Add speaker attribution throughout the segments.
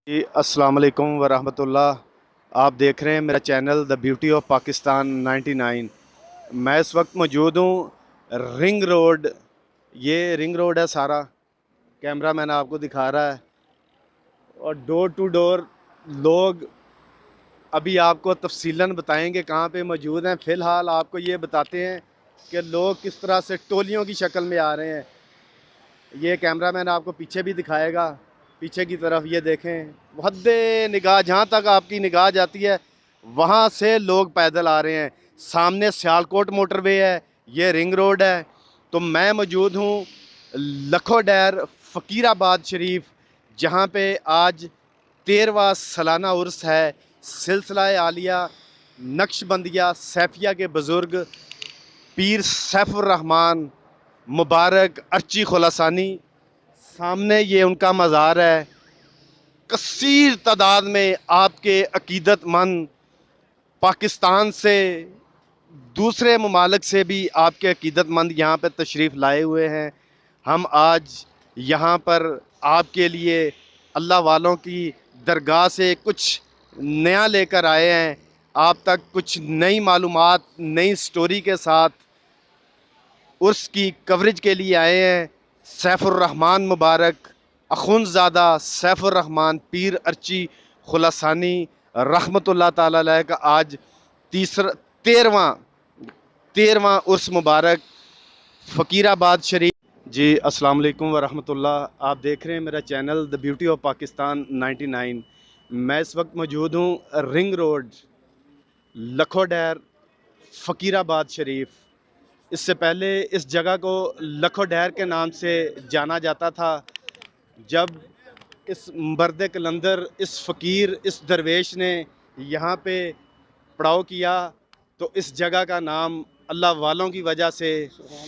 Speaker 1: जी अस्सलाम वालेकुम वरहमतुल्लाह। आप देख रहे हैं मेरा channel the beauty of Pakistan 99। मैं इस वक्त मौजूद हूँ रिंग रोड। ये रिंग रोड है सारा, कैमरा मैन आपको दिखा रहा है। और डोर टू डोर लोग अभी आपको तफसीलन बताएंगे कहाँ पे मौजूद हैं। फ़िलहाल आपको ये बताते हैं कि लोग किस तरह से टोलियों की शक्ल में आ रहे हैं। ये कैमरा मैन आपको पीछे भी दिखाएगा। पीछे की तरफ ये देखें, हद्दे निगाह जहाँ तक आपकी निगाह जाती है वहाँ से लोग पैदल आ रहे हैं। सामने सियालकोट मोटरवे है, ये रिंग रोड है। तो मैं मौजूद हूँ लखोडैर फ़कीराबाद शरीफ, जहाँ पे आज 13वां सालाना उर्स है। सिलसिला आलिया नक्शबंदिया सैफिया के बुज़ुर्ग पीर सैफुर रहमान मुबारक अर्ची खुलासानी। सामने ये उनका मज़ार है। कसीर तादाद में आपके अकीदतमंद पाकिस्तान से, दूसरे ममालिक से भी आपके अकीदतमंद यहाँ पर तशरीफ़ लाए हुए हैं। हम आज यहाँ पर आपके लिए अल्लाह वालों की दरगाह से कुछ नया लेकर आए हैं। आप तक कुछ नई मालूमात, नई स्टोरी के साथ उर्स की कवरेज के लिए आए हैं। सैफुर रहमान मुबारक अखुंज़ादा सैफुर रहमान पीर अर्ची खुलासानी रहमतुल्लाह ताला अलैह का आज तीसरा तेरहवां तेरहवां उर्स मुबारक फ़कीराबाद शरीफ। जी अस्सलाम वालेकुम वरहमतुल्लाह। आप देख रहे हैं मेरा channel the beauty of Pakistan 99। मैं इस वक्त मौजूद हूँ रिंग रोड लखोडैर फ़कीराबाद शरीफ। इससे पहले इस जगह को लखोडैर के नाम से जाना जाता था। जब इस मर्द कलंदर, इस फ़कीर, इस दरवेश ने यहाँ पे पड़ाव किया तो इस जगह का नाम अल्लाह वालों की वजह से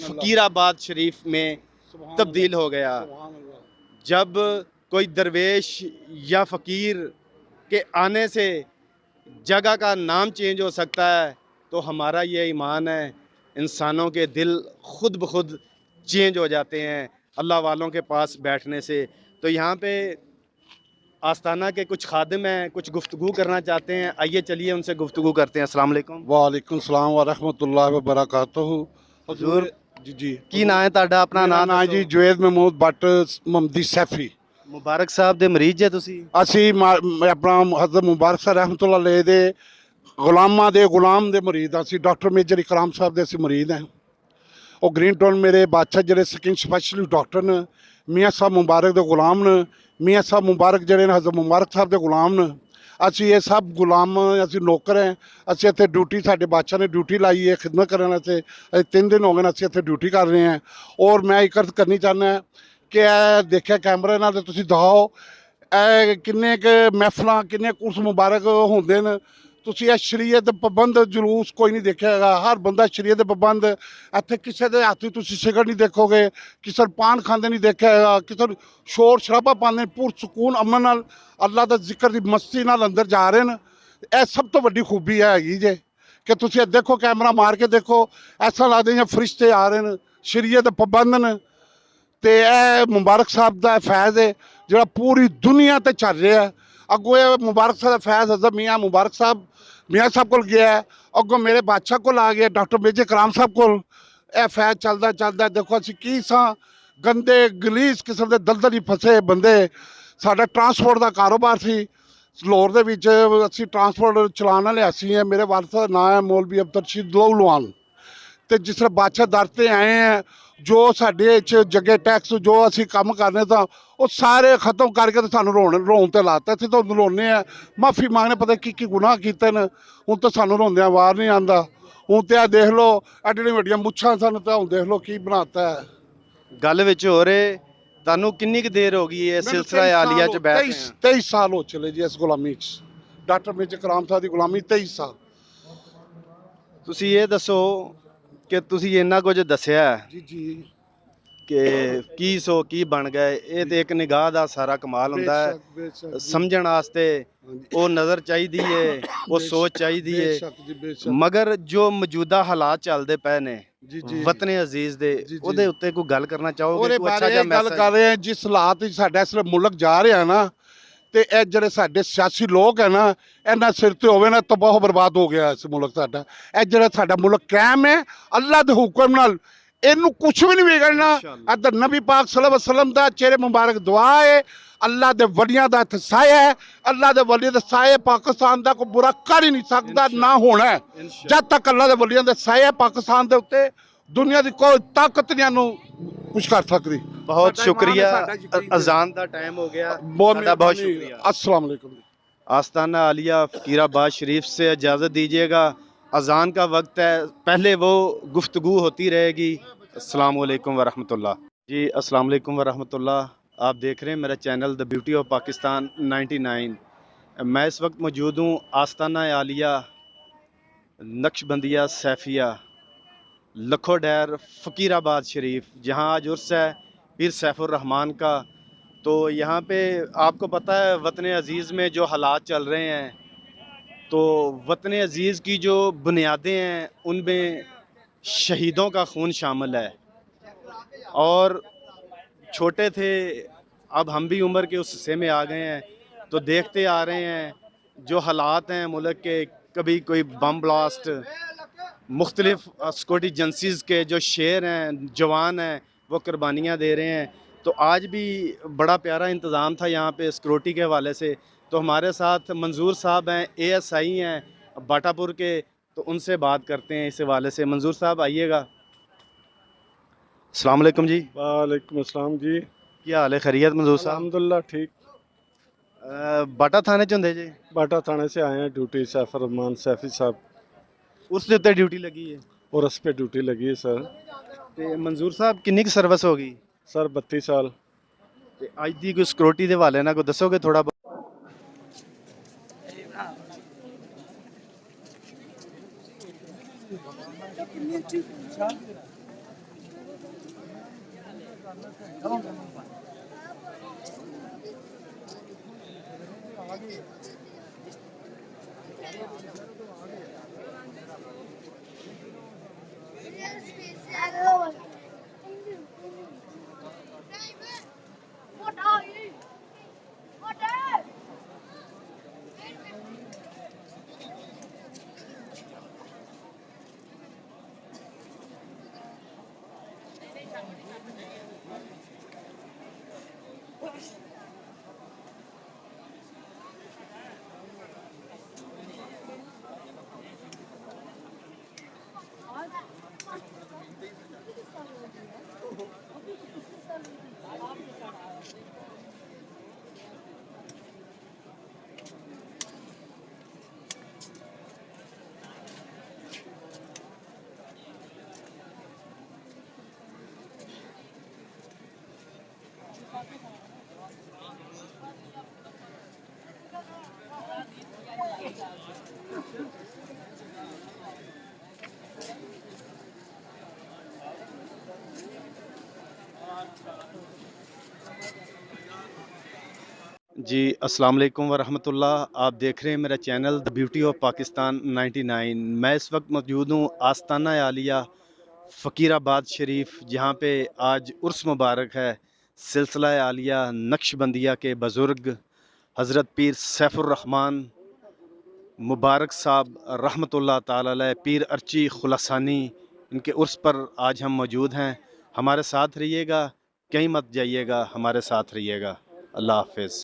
Speaker 1: फ़कीराबाद शरीफ में तब्दील हो गया। जब कोई दरवेश या फ़कीर के आने से जगह का नाम चेंज हो सकता है, तो हमारा ये ईमान है इंसानों के दिल खुद ब खुद चेंज हो जाते हैं अल्लाह वालों के पास बैठने से। तो यहाँ पे आस्ताना के कुछ खादिम हैं, कुछ गुफ्तगू करना चाहते हैं। आइए चलिए उनसे गुफ्तगू करते हैं। अस्सलाम वालेकुम।
Speaker 2: वालेकुम सलाम व रहमतुल्लाहि व बरकातहू।
Speaker 1: हुजूर
Speaker 2: हजूर जी जी
Speaker 1: की ना है ताड़ा, अपना
Speaker 2: मेरा
Speaker 1: नाम
Speaker 2: नाम जी
Speaker 1: दसो।
Speaker 2: जुवेद महमूद भट्ट ममदी सैफी।
Speaker 1: मुबारक साहब दे मरीज जे तुसी।
Speaker 2: ਅਸੀਂ ਆਪਣਾ ਹਜ਼ਰਤ ਮੁਬਾਰਕ ਸਾਹਿਬ ਰਹਿਮਤੁल्लाह ਅਲੈਹ ਦੇ ਗੁਲਾਮਾਂ ਦੇ ਗੁਲਾਮ ਦੇ ਮੁਰੀਦ ਹਾਂ। ਅਸੀਂ ਡਾਕਟਰ ਮੇਜਰ ਇਕਰਾਮ ਸਾਹਿਬ ਦੇ ਅਸੀਂ ਮੁਰੀਦ ਹਾਂ। ਉਹ ਗ੍ਰੀਨ ਟਾਊਨ ਮੇਰੇ ਬਾਦਸ਼ਾਹ ਜਿਹੜੇ ਸਕਿਨ ਸਪੈਸ਼ਲਿਸਟ ਡਾਕਟਰ ਨੇ, ਮੀਆਂ ਸਾਹਿਬ ਮੁਬਾਰਕ ਦੇ ਗੁਲਾਮ ਨੇ। ਮੀਆਂ ਸਾਹਿਬ ਮੁਬਾਰਕ ਜਿਹੜੇ ਨੇ ਹਜ਼ਰਤ ਮੁਬਾਰਕ ਸਾਹਿਬ ਦੇ ਗੁਲਾਮ ਨੇ। ਅਸੀਂ ਇਹ ਸਭ ਗੁਲਾਮ, ਅਸੀਂ ਨੌਕਰ ਹਾਂ। ਅਸੀਂ ਇੱਥੇ ਡਿਊਟੀ, ਸਾਡੇ ਬਾਦਸ਼ਾਹ ਨੇ ਡਿਊਟੀ ਲਾਈ ਹੈ ਖਿਦਮਤ ਕਰਨ ਵਾਸਤੇ। ਅਸੀਂ 3 ਦਿਨ ਹੋ ਗਏ ਨੇ ਅਸੀਂ ਇੱਥੇ ਡਿਊਟੀ ਕਰ ਰਹੇ ਹਾਂ। ਔਰ ਮੈਂ ਇੱਕ ਅਰਜ਼ ਕਰਨੀ ਚਾਹੁੰਦਾ ਕਿ ਇਹ ਦੇਖਿਆ ਕੈਮਰੇ ਨਾਲ ਤੇ ਤੁਸੀਂ ਦਿਖਾਓ ਇਹ ਕਿੰਨੇ ਕੁ ਮਹਿਫਲਾਂ, ਕਿੰਨੇ ਕੁਰਸ ਮੁਬਾਰਕ ਹੁੰਦੇ ਨੇ। ਤੁਸੀਂ ਇਹ ਸ਼ਰੀਅਤ ਦੇ ਪਾਬੰਦ ਜਲੂਸ ਕੋਈ ਨਹੀਂ ਦੇਖਿਆ ਹੈਗਾ। ਹਰ ਬੰਦਾ ਸ਼ਰੀਅਤ ਦੇ ਪਾਬੰਦ। ਇੱਥੇ ਕਿਸੇ ਦੇ ਹੱਥ 'ਚ ਤੁਸੀਂ ਸਿਗਰਟ ਨਹੀਂ ਦੇਖੋਗੇ, ਕਿਸੇ ਨੂੰ ਪਾਨ ਖਾਂਦੇ ਨਹੀਂ ਦੇਖਿਆ ਹੈਗਾ, ਕਿਸੇ ਨੂੰ ਸ਼ੋਰ ਸ਼ਰਾਬਾ ਪਾਉਂਦੇ। ਪੁਰ ਸਕੂਨ ਅਮਨ ਨਾਲ ਅੱਲਾ ਦਾ ਜ਼ਿਕਰ ਦੀ ਮਸਤੀ ਨਾਲ ਅੰਦਰ ਜਾ ਰਹੇ ਨੇ। ਇਹ ਸਭ ਤੋਂ ਵੱਡੀ ਖੂਬੀ ਹੈਗੀ ਜੇ ਕਿ ਤੁਸੀਂ ਇਹ ਦੇਖੋ, ਕੈਮਰਾ ਮਾਰ ਕੇ ਦੇਖੋ, ਐਸਾ ਲੱਗਦਾ ਜਿਵੇਂ ਫਰਿਸ਼ਤੇ ਆ ਰਹੇ ਨੇ, ਸ਼ਰੀਅਤ ਦੇ ਪਾਬੰਦ ਨੇ। ਤੇ ਇਹ ਮੁਬਾਰਕ ਸਾਹਿਬ ਦਾ ਫੈਜ਼ ਹੈ ਜਿਹੜਾ ਪੂਰੀ ਦੁਨੀਆ ਤੇ ਚੱਲ ਰਿਹਾ। ਅੱਗੋਂ ਇਹ ਮੁਬਾਰਕ ਸਾਹਿਬ ਦਾ ਫੈਜ਼ ਹਜ਼ਰਤ ਮੀਆਂ ਮੁਬਾਰਕ ਸਾਹਿਬ, ਮੀਆਂ ਸਾਹਿਬ ਕੋਲ ਗਿਆ ਹੈ, ਅੱਗੋਂ ਮੇਰੇ ਬਾਦਸ਼ਾਹ ਕੋਲ ਆ ਗਿਆ, ਡਾਕਟਰ ਮੇਜਰ ਕਰਾਮ ਸਾਹਿਬ ਕੋਲ। ਇਹ ਫੈਜ਼ ਚੱਲਦਾ ਚੱਲਦਾ ਦੇਖੋ ਅਸੀਂ ਕੀ ਸਾਂ, ਗੰਦੇ ਗਲੀਸ ਕਿਸਮ ਦੇ ਦਲਦਲ ਹੀ ਫਸੇ ਬੰਦੇ। ਸਾਡਾ ਟਰਾਂਸਪੋਰਟ ਦਾ ਕਾਰੋਬਾਰ ਸੀ ਲਾਹੌਰ ਦੇ ਵਿੱਚ। ਅਸੀਂ ਟਰਾਂਸਪੋਰਟ ਚਲਾਉਣ ਵਾਲੇ ਅਸੀਂ ਹੈ। ਮੇਰੇ ਵਾਰਸ ਦਾ ਨਾਂ ਹੈ ਮੌਲਵੀ ਅਬਦਰ ਰਸ਼ੀਦ ਲੋਹਲਵਾਨ। ਤੇ ਜਿਸ ਤਰ੍ਹਾਂ ਬਾਦਸ਼ਾਹ ਦਰ ਤੇ ਆਏ ਹੈ, ਜੋ ਸਾਡੇ 'ਚ ਜੱਗੇ ਟੈਕਸ ਜੋ ਅਸੀਂ ਕੰਮ ਕਰਨੇ ਤਾਂ ਉਹ ਸਾਰੇ ਖਤਮ ਕਰਕੇ ਤੇ ਸਾਨੂੰ ਰੋਣ ਤੇ ਲਾਤਾ। ਇੱਥੇ ਤਾਂ ਰੋਂਦੇ ਆ, ਮਾਫੀ ਮੰਗਣੇ, ਪਤਾ ਕੀ ਗੁਨਾਹ ਕੀਤੇ ਨੇ। ਹੁਣ ਤਾਂ ਸਾਨੂੰ ਰੋਂਦਿਆਂ ਵਾਰ ਨਹੀਂ ਆਉਂਦਾ। ਹੁਣ ਤੇ ਆ ਦੇਖ ਲਓ ਐਡੀਆਂ ਵੱਡੀਆਂ ਮੁੱਛਾਂ ਸਾਨੂੰ, ਤਾਂ ਹੁਣ ਦੇਖ ਲਓ ਕੀ ਬਣਾਤਾ ਹੈ।
Speaker 1: गल विच हो रहे तानू किन्नी क देर हो गई है सिलसिला आलिया च बैठ रहे हैं?
Speaker 2: 23 ਸਾਲ ਹੋ ਚਲੇ ਜੀ ਇਸ ਗੁਲਾਮੀ 'ਚ। ਡਾਕਟਰ ਮੇਜਰ ਕਰਾਮ ਸਾਹਿਬ ਦੀ ਗੁਲਾਮੀ 23 ਸਾਲ।
Speaker 1: ਤੁਸੀਂ ਇਹ ਦੱਸੋ ਕਿ ਤੁਸੀਂ ਇੰਨਾ ਕੁਝ ਦੱਸਿਆ
Speaker 2: ਜੀ ਜੀ
Speaker 1: ਕਿ ਕੀ ਸੋ ਕੀ ਬਣ ਗਏ। ਇਹ ਤੇ ਇੱਕ ਨਿਗਾਹ ਦਾ ਸਾਰਾ ਕਮਾਲ ਹੁੰਦਾ ਹੈ।
Speaker 2: ਬੇਸ਼ੱਕ
Speaker 1: ਸਮਝਣ ਵਾਸਤੇ ਉਹ ਨਜ਼ਰ ਚਾਹੀਦੀ ਹੈ, ਉਹ ਸੋਚ ਚਾਹੀਦੀ ਹੈ।
Speaker 2: ਬੇਸ਼ੱਕ ਜੀ ਬੇਸ਼ੱਕ
Speaker 1: ਮਗਰ ਜੋ ਮੌਜੂਦਾ ਹਾਲਾਤ ਚੱਲਦੇ ਪਏ ਨੇ
Speaker 2: ਜੀ ਜੀ
Speaker 1: ਵਤਨ ਅਜ਼ੀਜ਼ ਦੇ,
Speaker 2: ਜੀ, ਜੀ।
Speaker 1: ਉਹਦੇ ਉੱਤੇ ਕੋਈ ਗੱਲ ਕਰਨਾ ਚਾਹੋਗੇ?
Speaker 2: ਉਹਦੇ
Speaker 1: ਕੋਈ ਅੱਛਾ
Speaker 2: ਬਾਰੇ
Speaker 1: ਜਿਹਾ
Speaker 2: ਗੱਲ
Speaker 1: ਮੈਸੇਜ।
Speaker 2: ਕਰ ਰਹੇ ਹਾਂ ਜਿਸ ਹਾਲਾਤ ਵਿੱਚ ਸਾਡਾ ਇਸ ਵੇਲੇ ਮੁਲਕ ਜਾ ਰਿਹਾ ਨਾ, ਤੇ ਇਹ ਜਿਹੜੇ ਸਾਡੇ ਸਿਆਸੀ ਲੋਕ ਹੈ ਨਾ, ਇਹਨਾਂ ਸਿਰ ਤੇ ਹੋਵੇ ਨਾ ਤਾਂ ਬਹੁਤ ਬਰਬਾਦ ਹੋ ਗਿਆ ਇਸ ਮੁਲਕ ਸਾਡਾ। ਇਹ ਜਿਹੜਾ ਸਾਡਾ ਮੁਲਕ ਕਾਇਮ ਹੈ ਅੱਲਾ ਦੇ ਹੁਕਮ ਨਾਲ, ਇਹਨੂੰ ਕੁਝ ਵੀ ਨਹੀਂ ਵਿਗੜਨਾ। ਇੱਧਰ ਨਬੀ ਪਾਕ ਸੱਲੱਲਾਹੁ ਅਲੈहि ਵਸੱਲਮ ਦਾ ਚਿਹਰੇ ਮੁਬਾਰਕ ਦੁਆ ਹੈ, ਅੱਲਾ ਦੇ ਵਲੀਆਂ ਦਾ ਇੱਥੇ ਸਾਇਆ ਹੈ। ਅੱਲਾ ਦੇ ਵਲੀ ਦੇ ਸਾਏ ਪਾਕਿਸਤਾਨ ਦਾ ਕੋਈ ਬੁਰਾ ਕਰ ਹੀ ਨਹੀਂ ਸਕਦਾ, ਨਾ ਹੋਣਾ ਹੈ। ਜਦ ਤੱਕ ਅੱਲਾ ਦੇ ਵਲੀਆਂ ਦੇ ਸਾਇਆ ਪਾਕਿਸਤਾਨ ਦੇ ਉੱਤੇ, ਦੁਨੀਆ ਦੀ ਕੋਈ ਤਾਕਤ ਨਹੀਂ ਇਹਨੂੰ ਕੁਝ ਕਰ ਸਕਦੀ।
Speaker 1: बहुत
Speaker 2: साडा
Speaker 1: शुक्रिया।
Speaker 2: ईमान है, साडा यकीन है।
Speaker 1: अजान का टाइम हो गया,
Speaker 2: बहुत
Speaker 1: साडा बहुत
Speaker 2: मेहरबानी।
Speaker 1: शुक्रिया।
Speaker 2: अस्सलाम वालेकुम।
Speaker 1: आस्ताना आलिया फ़कीराबाद शरीफ से इजाज़त दीजिएगा, अजान का वक्त है, पहले वो गुफ्तगू होती रहेगी। अस्सलाम वालेकुम वरहमतुल्लाह जी। अस्सलाम वालेकुम वरहमतुल्लाह। आप देख रहे हैं मेरा channel the beauty of Pakistan 99। मैं इस वक्त मौजूद हूँ आस्ताना आलिया नक्शबंदिया सैफिया लखोडैर फ़कीराबाद शरीफ, जहाँ आज उर्स है पीर सैफुर रहमान का। तो यहाँ पे आपको पता है वतन अज़ीज़ में जो हालात चल रहे हैं, तो वतन अज़ीज़ की जो बुनियादें हैं उनमें शहीदों का खून शामिल है। और छोटे थे, अब हम भी उम्र के उस हिस्से में आ गए हैं, तो देखते आ रहे हैं जो हालात हैं मुल्क के। कभी कोई बम ब्लास्ट, मुख्तलिफ सिक्योरिटी एजेंसीज़ के जो शेर हैं, जवान हैं, वो कुर्बानियाँ दे रहे हैं। तो आज भी बड़ा प्यारा इंतज़ाम था यहाँ पे सिक्योरिटी के हवाले से। तो हमारे साथ मंजूर साहब हैं, ASI हैं बाटापुर के, तो उनसे बात करते हैं इस हवाले से। मंजूर साहब आइएगा। अस्सलाम वालेकुम जी।
Speaker 3: वालेकुम अस्सलाम जी।
Speaker 1: क्या हाल है, खैरियत मंजूर साहब?
Speaker 3: अल्हम्दुलिल्लाह ठीक।
Speaker 1: बाटा थाने च हुंदे जी?
Speaker 3: बाटा थाने से आए हैं, ड्यूटी सैफुर रहमान सैफी साहब
Speaker 1: उस दे उत्ते ड्यूटी लगी है।
Speaker 3: और उस पे ड्यूटी लगी है सर।
Speaker 1: ते मंजूर साहब किन्नी की सर्विस होगी?
Speaker 3: सर 32 साल।
Speaker 1: ते अज दी कोई सिक्योरिटी दे हवाले ना कोई दसोगे थोड़ा बहुत?
Speaker 4: What are you? What are you?
Speaker 1: जी अस्सलाम वालेकुम वरहमतुल्लाह। आप देख रहे हैं मेरा channel the beauty of Pakistan 99। मैं इस वक्त मौजूद हूँ आस्ताना आलिया फ़कीराबाद शरीफ, जहाँ पे आज उर्स मुबारक है। सिलसिला आलिया नक्शबंदिया के बुज़ुर्ग हज़रत पीर सैफुर रहमान मुबारक साहब रहमतुल्लाह ताला अलैह, पीर अर्ची खुलासानी, इनके उर्स पर आज हम मौजूद हैं। हमारे साथ रहिएगा, कहीं मत जाइएगा, हमारे साथ रहिएगा। अल्लाह हाफ़िज़।